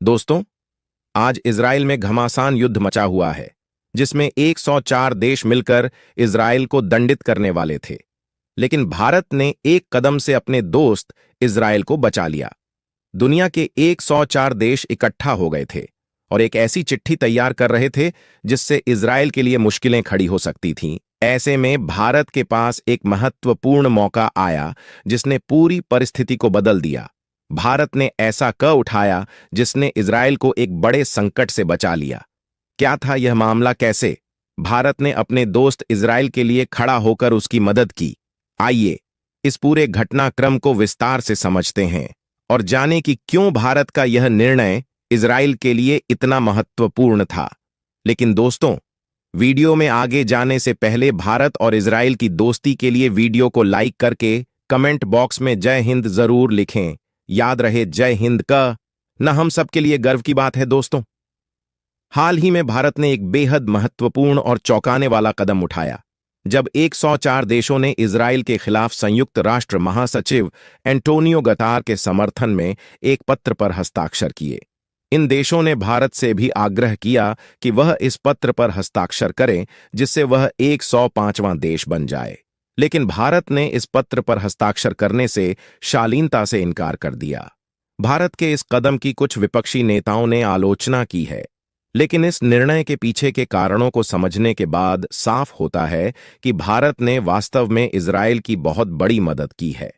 दोस्तों, आज इजराइल में घमासान युद्ध मचा हुआ है, जिसमें 104 देश मिलकर इजराइल को दंडित करने वाले थे। लेकिन भारत ने एक कदम से अपने दोस्त इजराइल को बचा लिया। दुनिया के 104 देश इकट्ठा हो गए थे और एक ऐसी चिट्ठी तैयार कर रहे थे जिससे इजराइल के लिए मुश्किलें खड़ी हो सकती थीं। ऐसे में भारत के पास एक महत्वपूर्ण मौका आया जिसने पूरी परिस्थिति को बदल दिया। भारत ने ऐसा क उठाया जिसने इजराइल को एक बड़े संकट से बचा लिया। क्या था यह मामला? कैसे भारत ने अपने दोस्त इजराइल के लिए खड़ा होकर उसकी मदद की? आइए इस पूरे घटनाक्रम को विस्तार से समझते हैं और जानें कि क्यों भारत का यह निर्णय इजराइल के लिए इतना महत्वपूर्ण था। लेकिन दोस्तों, वीडियो में आगे जाने से पहले भारत और इजराइल की दोस्ती के लिए वीडियो को लाइक करके कमेंट बॉक्स में जय हिंद जरूर लिखें। याद रहे, जय हिंद का न हम सबके लिए गर्व की बात है। दोस्तों, हाल ही में भारत ने एक बेहद महत्वपूर्ण और चौंकाने वाला कदम उठाया जब 104 देशों ने इजराइल के खिलाफ संयुक्त राष्ट्र महासचिव एंटोनियो गतार के समर्थन में एक पत्र पर हस्ताक्षर किए। इन देशों ने भारत से भी आग्रह किया कि वह इस पत्र पर हस्ताक्षर करें जिससे वह 105वां देश बन जाए। लेकिन भारत ने इस पत्र पर हस्ताक्षर करने से शालीनता से इनकार कर दिया। भारत के इस कदम की कुछ विपक्षी नेताओं ने आलोचना की है, लेकिन इस निर्णय के पीछे के कारणों को समझने के बाद साफ होता है कि भारत ने वास्तव में इजराइल की बहुत बड़ी मदद की है।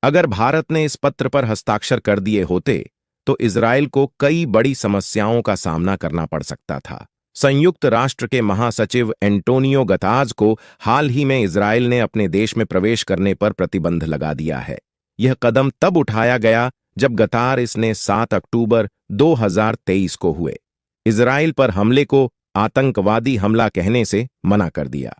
अगर भारत ने इस पत्र पर हस्ताक्षर कर दिए होते तो इजराइल को कई बड़ी समस्याओं का सामना करना पड़ सकता था। संयुक्त राष्ट्र के महासचिव एंटोनियो गतार्ज को हाल ही में इजराइल ने अपने देश में प्रवेश करने पर प्रतिबंध लगा दिया है। यह कदम तब उठाया गया जब गतार इसने 7 अक्टूबर 2023 को हुए इजराइल पर हमले को आतंकवादी हमला कहने से मना कर दिया।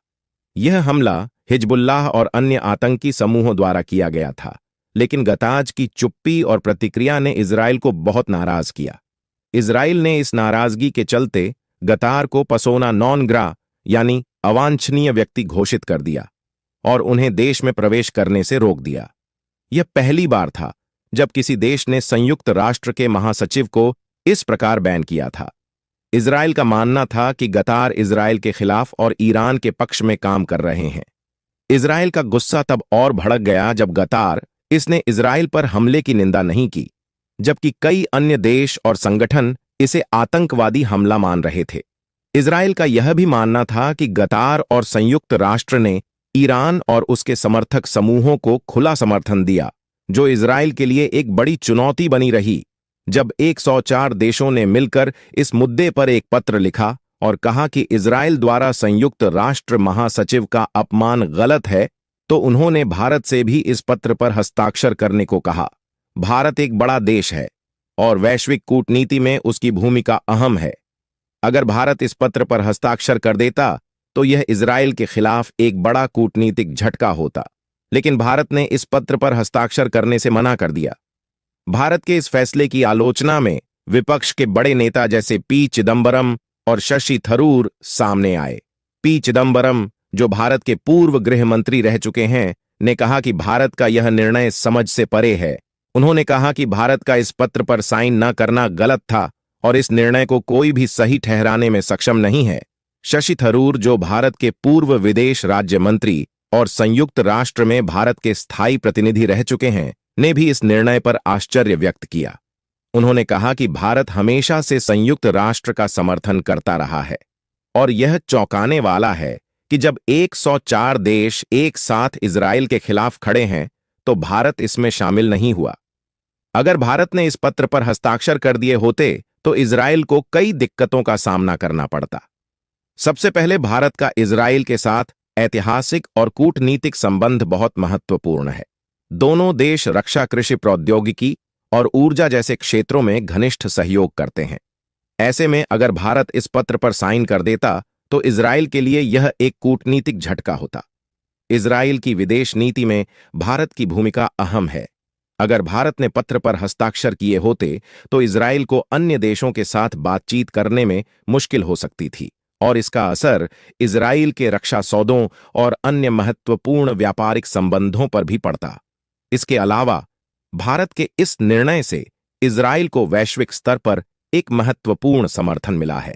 यह हमला हिजबुल्लाह और अन्य आतंकी समूहों द्वारा किया गया था, लेकिन गतार्ज की चुप्पी और प्रतिक्रिया ने इजराइल को बहुत नाराज किया। इजराइल ने इस नाराजगी के चलते गतार को पर्सोना नॉन ग्रा यानी अवांछनीय व्यक्ति घोषित कर दिया और उन्हें देश में प्रवेश करने से रोक दिया। यह पहली बार था जब किसी देश ने संयुक्त राष्ट्र के महासचिव को इस प्रकार बैन किया था। इजराइल का मानना था कि गतार इजराइल के खिलाफ और ईरान के पक्ष में काम कर रहे हैं। इजराइल का गुस्सा तब और भड़क गया जब गतार इसने इजराइल पर हमले की निंदा नहीं की, जबकि कई अन्य देश और संगठन इसे आतंकवादी हमला मान रहे थे। इजराइल का यह भी मानना था कि गतार और संयुक्त राष्ट्र ने ईरान और उसके समर्थक समूहों को खुला समर्थन दिया, जो इजराइल के लिए एक बड़ी चुनौती बनी रही। जब 104 देशों ने मिलकर इस मुद्दे पर एक पत्र लिखा और कहा कि इजराइल द्वारा संयुक्त राष्ट्र महासचिव का अपमान गलत है, तो उन्होंने भारत से भी इस पत्र पर हस्ताक्षर करने को कहा। भारत एक बड़ा देश है और वैश्विक कूटनीति में उसकी भूमिका अहम है। अगर भारत इस पत्र पर हस्ताक्षर कर देता तो यह इजराइल के खिलाफ एक बड़ा कूटनीतिक झटका होता, लेकिन भारत ने इस पत्र पर हस्ताक्षर करने से मना कर दिया। भारत के इस फैसले की आलोचना में विपक्ष के बड़े नेता जैसे पी चिदंबरम और शशि थरूर सामने आए। पी चिदंबरम, जो भारत के पूर्व गृह मंत्री रह चुके हैं, ने कहा कि भारत का यह निर्णय समझ से परे है। उन्होंने कहा कि भारत का इस पत्र पर साइन न करना गलत था और इस निर्णय को कोई भी सही ठहराने में सक्षम नहीं है। शशि थरूर, जो भारत के पूर्व विदेश राज्य मंत्री और संयुक्त राष्ट्र में भारत के स्थायी प्रतिनिधि रह चुके हैं, ने भी इस निर्णय पर आश्चर्य व्यक्त किया। उन्होंने कहा कि भारत हमेशा से संयुक्त राष्ट्र का समर्थन करता रहा है और यह चौंकाने वाला है कि जब 104 देश एक साथ इजराइल के खिलाफ खड़े हैं तो भारत इसमें शामिल नहीं हुआ। अगर भारत ने इस पत्र पर हस्ताक्षर कर दिए होते तो इजराइल को कई दिक्कतों का सामना करना पड़ता। सबसे पहले, भारत का इजराइल के साथ ऐतिहासिक और कूटनीतिक संबंध बहुत महत्वपूर्ण है। दोनों देश रक्षा, कृषि प्रौद्योगिकी और ऊर्जा जैसे क्षेत्रों में घनिष्ठ सहयोग करते हैं। ऐसे में अगर भारत इस पत्र पर साइन कर देता तो इजराइल के लिए यह एक कूटनीतिक झटका होता। इजराइल की विदेश नीति में भारत की भूमिका अहम है। अगर भारत ने पत्र पर हस्ताक्षर किए होते तो इजराइल को अन्य देशों के साथ बातचीत करने में मुश्किल हो सकती थी और इसका असर इजराइल के रक्षा सौदों और अन्य महत्वपूर्ण व्यापारिक संबंधों पर भी पड़ता। इसके अलावा भारत के इस निर्णय से इजराइल को वैश्विक स्तर पर एक महत्वपूर्ण समर्थन मिला है।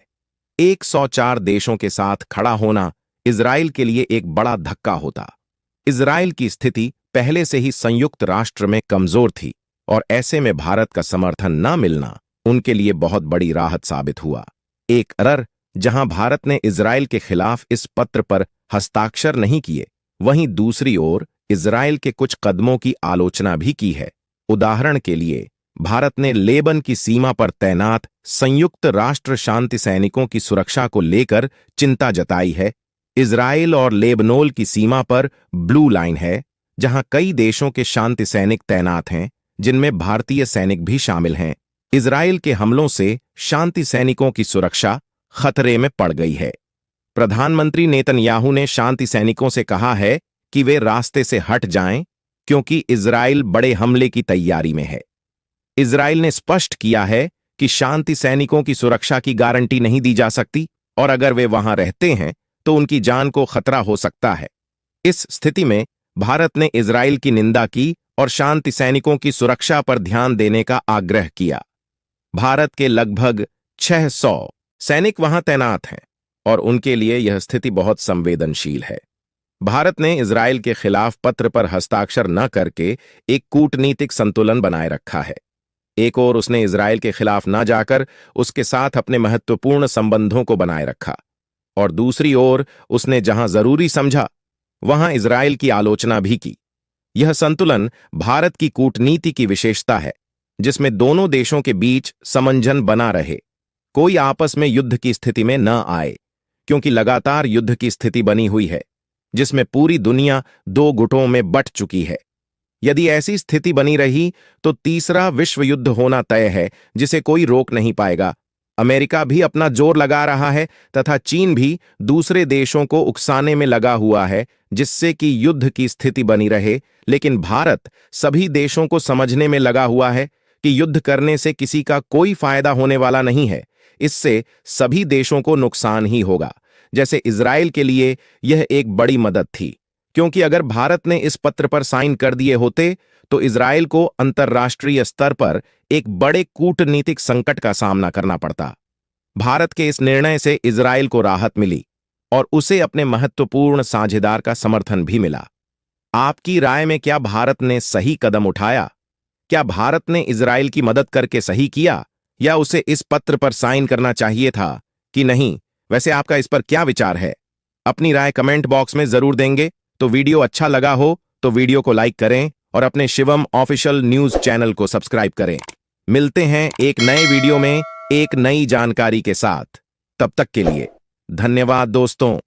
104 देशों के साथ खड़ा होना इजराइल के लिए एक बड़ा धक्का होता। इजराइल की स्थिति पहले से ही संयुक्त राष्ट्र में कमजोर थी और ऐसे में भारत का समर्थन न मिलना उनके लिए बहुत बड़ी राहत साबित हुआ। एक तरफ जहां भारत ने इजराइल के खिलाफ इस पत्र पर हस्ताक्षर नहीं किए, वहीं दूसरी ओर इजराइल के कुछ कदमों की आलोचना भी की है। उदाहरण के लिए भारत ने लेबन की सीमा पर तैनात संयुक्त राष्ट्र शांति सैनिकों की सुरक्षा को लेकर चिंता जताई है। इजराइल और लेबनोन की सीमा पर ब्लू लाइन है, जहां कई देशों के शांति सैनिक तैनात हैं, जिनमें भारतीय सैनिक भी शामिल हैं। इजराइल के हमलों से शांति सैनिकों की सुरक्षा खतरे में पड़ गई है। प्रधानमंत्री नेतन्याहू ने शांति सैनिकों से कहा है कि वे रास्ते से हट जाएं, क्योंकि इजराइल बड़े हमले की तैयारी में है। इजराइल ने स्पष्ट किया है कि शांति सैनिकों की सुरक्षा की गारंटी नहीं दी जा सकती और अगर वे वहां रहते हैं तो उनकी जान को खतरा हो सकता है। इस स्थिति में भारत ने इजराइल की निंदा की और शांति सैनिकों की सुरक्षा पर ध्यान देने का आग्रह किया। भारत के लगभग 600 सैनिक वहां तैनात हैं और उनके लिए यह स्थिति बहुत संवेदनशील है। भारत ने इजराइल के खिलाफ पत्र पर हस्ताक्षर न करके एक कूटनीतिक संतुलन बनाए रखा है। एक ओर उसने इजराइल के खिलाफ न जाकर उसके साथ अपने महत्वपूर्ण संबंधों को बनाए रखा और दूसरी ओर उसने जहां जरूरी समझा वहां इजराइल की आलोचना भी की। यह संतुलन भारत की कूटनीति की विशेषता है, जिसमें दोनों देशों के बीच समंजन बना रहे, कोई आपस में युद्ध की स्थिति में न आए, क्योंकि लगातार युद्ध की स्थिति बनी हुई है जिसमें पूरी दुनिया दो गुटों में बंट चुकी है। यदि ऐसी स्थिति बनी रही तो तीसरा विश्व युद्ध होना तय है, जिसे कोई रोक नहीं पाएगा। अमेरिका भी अपना जोर लगा रहा है तथा चीन भी दूसरे देशों को उकसाने में लगा हुआ है, जिससे कि युद्ध की स्थिति बनी रहे। लेकिन भारत सभी देशों को समझने में लगा हुआ है कि युद्ध करने से किसी का कोई फायदा होने वाला नहीं है, इससे सभी देशों को नुकसान ही होगा। जैसे इजराइल के लिए यह एक बड़ी मदद थी, क्योंकि अगर भारत ने इस पत्र पर साइन कर दिए होते तो इजराइल को अंतर्राष्ट्रीय स्तर पर एक बड़े कूटनीतिक संकट का सामना करना पड़ता। भारत के इस निर्णय से इजराइल को राहत मिली और उसे अपने महत्वपूर्ण साझेदार का समर्थन भी मिला। आपकी राय में क्या भारत ने सही कदम उठाया? क्या भारत ने इजराइल की मदद करके सही किया या उसे इस पत्र पर साइन करना चाहिए था कि नहीं? वैसे आपका इस पर क्या विचार है? अपनी राय कमेंट बॉक्स में जरूर देंगे। तो वीडियो अच्छा लगा हो तो वीडियो को लाइक करें और अपने शिवम ऑफिशियल न्यूज चैनल को सब्सक्राइब करें। मिलते हैं एक नए वीडियो में एक नई जानकारी के साथ। तब तक के लिए धन्यवाद दोस्तों।